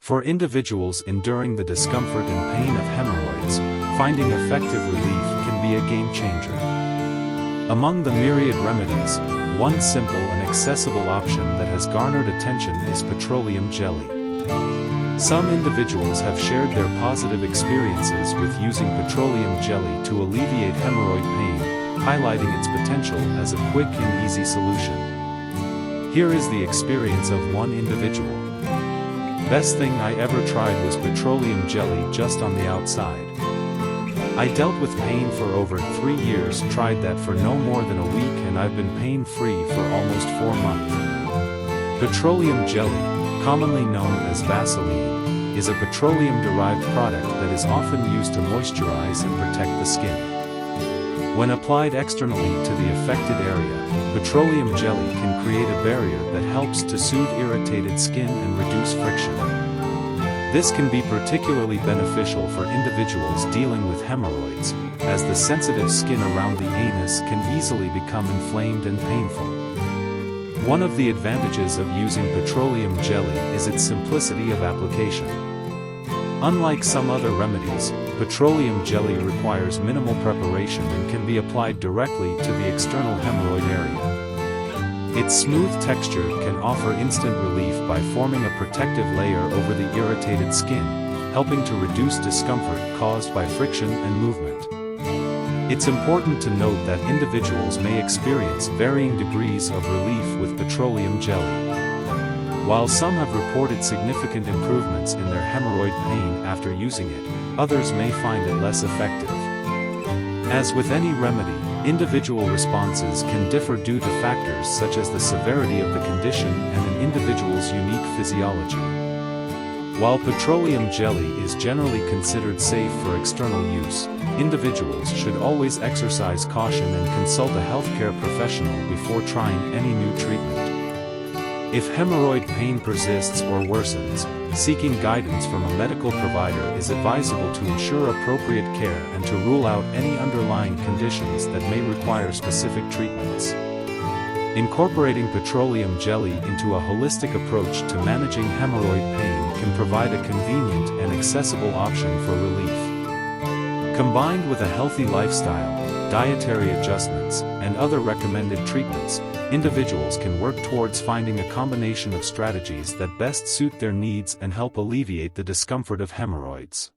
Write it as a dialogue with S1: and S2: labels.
S1: For individuals enduring the discomfort and pain of hemorrhoids, finding effective relief can be a game changer. Among the myriad remedies, one simple and accessible option that has garnered attention is petroleum jelly. Some individuals have shared their positive experiences with using petroleum jelly to alleviate hemorrhoid pain, highlighting its potential as a quick and easy solution. Here is the experience of one individual. Best thing I ever tried was petroleum jelly just on the outside. I dealt with pain for over 3 years, tried that for no more than a week, and I've been pain-free for almost 4 months. Petroleum jelly, commonly known as Vaseline, is a petroleum-derived product that is often used to moisturize and protect the skin. When applied externally to the affected area, petroleum jelly can create a barrier that helps to soothe irritated skin and reduce friction. This can be particularly beneficial for individuals dealing with hemorrhoids, as the sensitive skin around the anus can easily become inflamed and painful. One of the advantages of using petroleum jelly is its simplicity of application. Unlike some other remedies, petroleum jelly requires minimal preparation and can be applied directly to the external hemorrhoid area. Its smooth texture can offer instant relief by forming a protective layer over the irritated skin, helping to reduce discomfort caused by friction and movement. It's important to note that individuals may experience varying degrees of relief with petroleum jelly. While some have reported significant improvements in their hemorrhoid pain after using it, others may find it less effective. As with any remedy, individual responses can differ due to factors such as the severity of the condition and an individual's unique physiology. While petroleum jelly is generally considered safe for external use, individuals should always exercise caution and consult a healthcare professional before trying any new treatment. If hemorrhoid pain persists or worsens, seeking guidance from a medical provider is advisable to ensure appropriate care and to rule out any underlying conditions that may require specific treatments. Incorporating petroleum jelly into a holistic approach to managing hemorrhoid pain can provide a convenient and accessible option for relief. Combined with a healthy lifestyle, dietary adjustments, and other recommended treatments, individuals can work towards finding a combination of strategies that best suit their needs and help alleviate the discomfort of hemorrhoids.